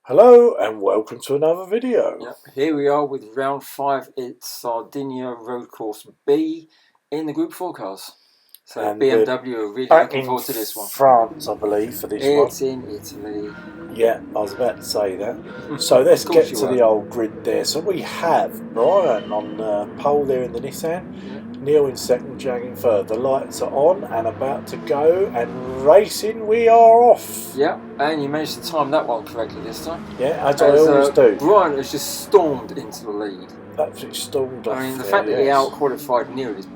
Hello and welcome to another video. Yep, here we are with round 5. It's Sardegna Road Course B in the Group 4 cars. So And BMW are really back looking in forward to this one. France, I believe, for this one. It's in Italy. Yeah, I was about to say that. So let's get to the old grid there. So we have Brian on pole there in the Nissan. Neil in second, Jag in third. The lights are on and about to go, and racing we are off. Yeah, and you managed to time that one correctly this time. Yeah, as I always do. Brian has just stormed into the lead. Absolutely stormed off. I mean, the fact that he out-qualified Neil is,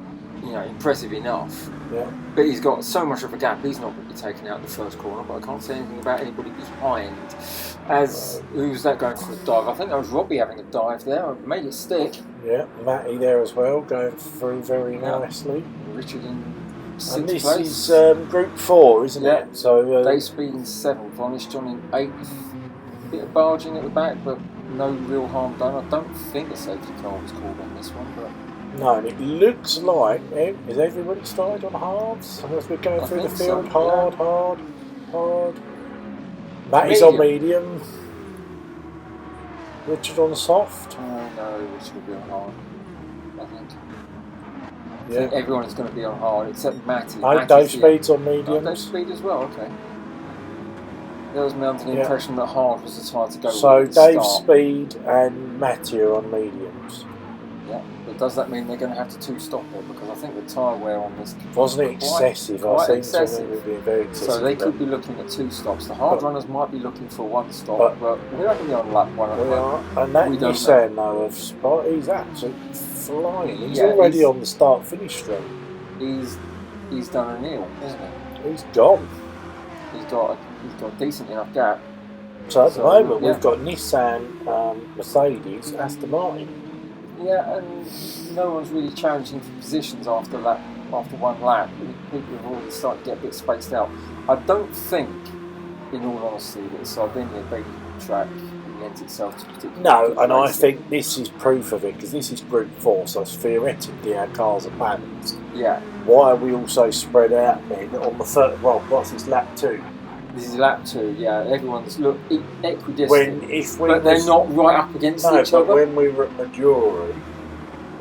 impressive enough. Yeah. But he's got so much of a gap, he's not going to be taken out in the first corner, but I can't say anything about anybody behind. Who's that going for a dive? I think that was Robbie having a dive there, made it stick. Yeah, Matty there as well, going through very nicely. Richard in 6th and this place. is Group 4, isn't it? So Dave Speed in 7th, Honest John in 8th. Bit of barging at the back, but no real harm done. I don't think a safety car was called on this one, but... No, and it looks like, has everybody started on hards? As we're going through the field, so, hard. Matty's on medium. Richard on soft. Oh no, Richard will be on hard, I think. Yeah. I think everyone is going to be on hard, except Matty. Dave Speed's on medium. Dave Speed as well, okay. There was me under the impression that hard was the tyre to go so with. So Dave Speed and Matty are on mediums. Yeah, but does that mean they're going to have to two-stop it? Because I think the tyre wear on this... Wasn't it excessive? Quite excessive. Very excessive. So they could be looking at 2 stops. The hard runners might be looking for 1 stop, but we're not going to be on lap 1 at the moment. And that Nissan, though, of Spot, he's absolutely flying. He's already on the start-finish straight. He's done a Neil, isn't he? He's gone. He's got a decent enough gap. So at the moment, we've got Nissan, Mercedes, Aston Martin. Yeah, and no one's really challenging for positions after 1 lap. People have already started to get a bit spaced out. I don't think, in all honesty, that Sardegna B track lends itself to particularly. No, and I think this is proof of it, because this is Group 4, so theoretically our cars are balanced. Yeah. Why are we also spread out then on the third? Well, what's this, lap 2? This is lap 2, yeah. Everyone's equidistant, but they're not right up against each other. No, but when we were at Madurai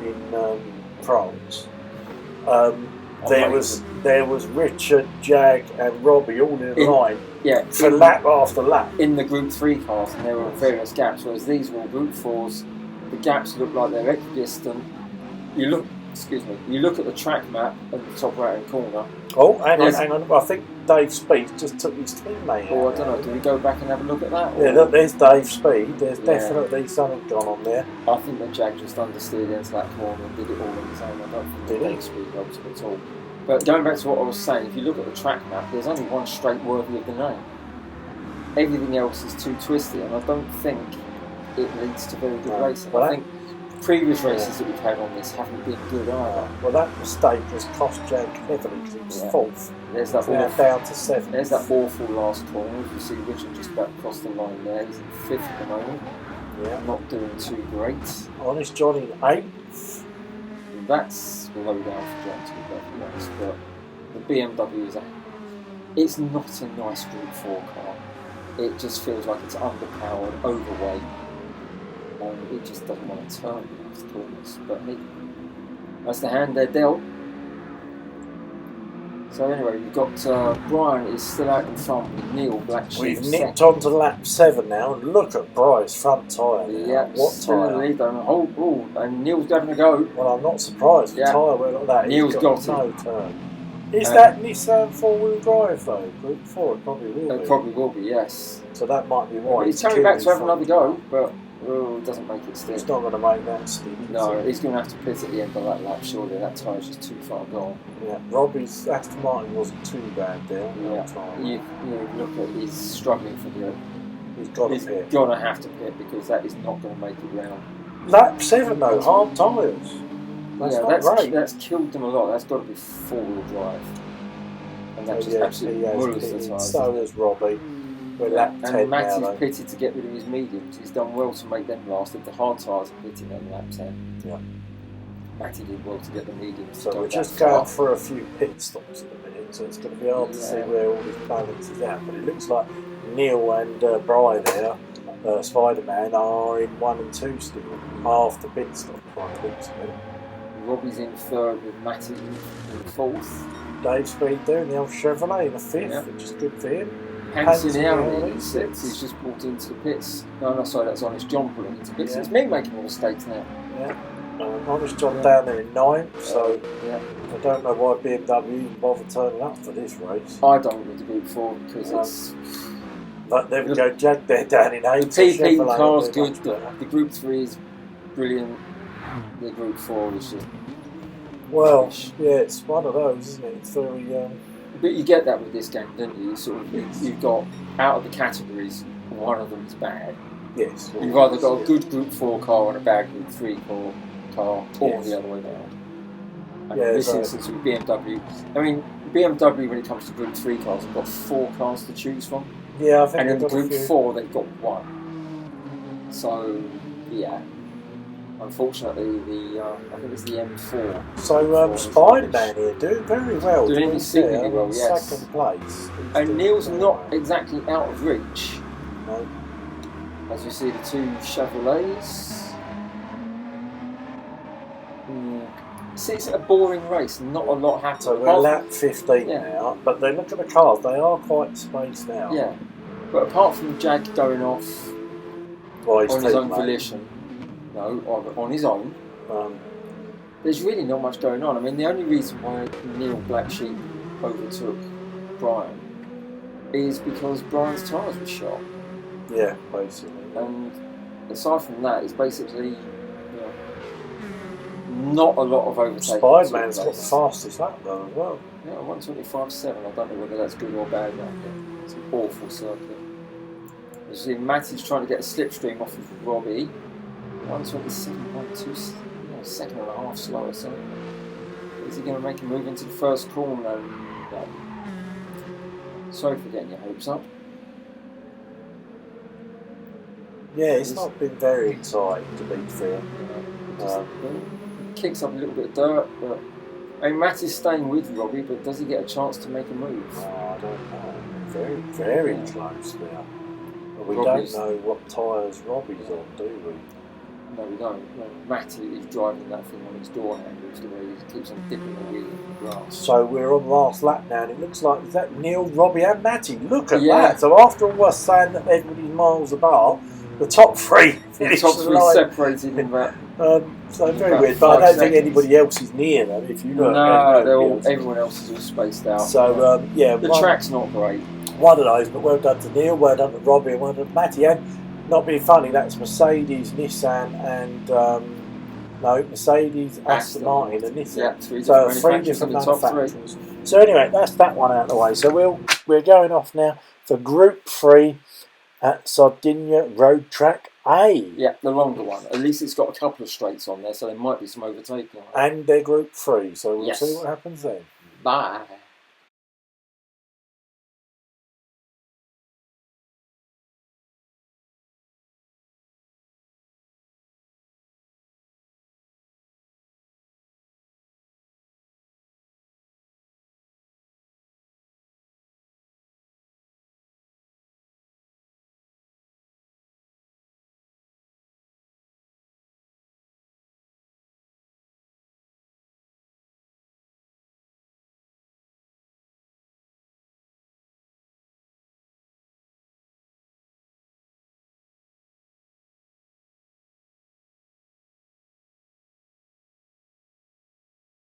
in France, there was Richard, Jag, and Robbie all in line. Yeah, for lap after lap. In the Group 3 cars, and there were various gaps. Whereas these were Group 4s. The gaps look like they're equidistant. You look at the track map at the top right hand corner. Oh, hang on. I think Dave Speed just took his teammate out. Oh, I don't know. Do we go back and have a look at that? Yeah, look, there's Dave Speed. There's definitely something gone on there. I think that Jag just understeered into that corner and did it all on his own. I don't think Dave Speed helped him at all. But going back to what I was saying, if you look at the track map, there's only one straight worthy of the name. Everything else is too twisty, and I don't think it leads to very good racing. I think previous races that we've had on this haven't been good either. Well, that mistake has cost Jag heavily because he was 4th. There's that down to 7th. There's that awful last corner. You see Richard just about across the line there. He's in 5th at the moment. Yeah, not doing too great. Honest John in 8th. That's low down for John, to be perfectly honest. But the BMW it's not a nice Group 4 car. It just feels like it's underpowered, overweight. It just doesn't want to turn after corners. But that's the hand they're dealt. So anyway, we've got Brian is still out in front with Neil Black. We've nipped on to lap 7 now, and look at Brian's front tyre. Yeah, what tyre? And Neil's having a go. Well, I'm not surprised. The tyre went like that. Neil's got no turn. Is that Nissan 4-wheel drive though? Group 4, it probably will be. It probably will be, yes. So that might be why. He's coming back to have another go, but it doesn't make it stick. It's not going to make that stick. No, he's going to have to pit at the end of that lap, surely. That tyre's just too far gone. Yeah, Robbie's Aston Martin wasn't too bad there. You look at he's struggling for the. He's got to pit. Going to have to pit because that is not going to make it round. Lap 7 though, hard tyres. That's killed them a lot. That's got to be 4-wheel drive. And that just absolutely mullers the tyres. So has Robbie. We're lap 10 and Matty's now, pitted to get rid of his mediums. He's done well to make them last. If the hard tyres are pitting on lap 10. Yeah. Matty did well to get the mediums. So we're just going for a few pit stops at the minute, so it's going to be hard to see where all this balance is at. But it looks like Neil and Brian there Spider-Man are in 1 and 2 still, after pit stop, I think so. Robbie's in 3rd with Matty in 4th. Dave Speed there in the old Chevrolet in the 5th, Yep. which is good for him. Hanson Howley in 6th. He's just pulled into the pits. No, sorry, that's Honest John pulling into the pits. Yeah. It's me making all the mistakes now. Yeah. Honest John down there in 9th, so yeah. I don't know why BMW even bother turning up for this race. I don't with the Group 4 because it's... But there we go, Jack there down in 8th. The PP car's good, the Group 3 is brilliant. The Group 4 is just... Well, yeah, it's one of those, isn't it? It's very... But you get that with this game, don't you? You've got, out of the categories, one of them is bad. Yes. You've either got a good Group 4 car and a bad Group 3 car, or the other way around. And in this instance with BMW, I mean, BMW when it comes to Group 3 cars have got 4 cars to choose from. Yeah, I think. And in the Group 4 they've got 1. So, yeah. Unfortunately, I think it's the M4. So Spider-Man here doing very well. Doing exceedingly well, yes. 2nd place. And Neil's not exactly out of reach. No. As you see the 2 Chevrolets. See, it's a boring race, not a lot happens. So we're lap 15 now, but they look at the cars, they are quite spaced now. Yeah, but apart from Jag going off on his own volition, on his own, there's really not much going on. I mean, the only reason why Neil Black Sheep overtook Brian is because Brian's tyres were shot. Yeah, basically. And aside from that, it's basically not a lot of overtaking. Spider-Man's got the fastest lap though as well. Yeah, 125.7. I don't know whether that's good or bad now. It's an awful circuit. You see, Matty's trying to get a slipstream off of Robbie. 127.2, second and a half slower. So, is he going to make a move into the first corner? No. Sorry for getting your hopes up. Yeah, it's not been very exciting to be fair. Kicks up a little bit of dirt, but I mean, Matt is staying with Robbie, but does he get a chance to make a move? Oh, I don't know. Very, very close now. But we don't know what tyres Robbie's on, do we? No, we don't. No, Matty is driving that thing on his door handles the way he keeps on dipping the wheel in the grass. So we're on the last lap now, and it looks like is that Neil, Robbie, and Matty. Look at that. So after all we're saying that everybody's miles apart, the top 3 finished the top 3 separated in that. So very weird, but I don't think anybody else is near them. If you look, everyone else is all spaced out. So the track's not great. One of those, but well done to Neil, well done to Robbie, and well done to Matty. And not being funny, that's Mercedes, Nissan, and Mercedes, Aston Martin, and Nissan. Yeah, 3 different manufacturers. So anyway, that's that one out of the way. So we're going off now for Group 3 at Sardegna Road Track A. Yeah, the longer one. At least it's got a couple of straights on there, so there might be some overtaking. And they're Group 3, so we'll see what happens then. Bye.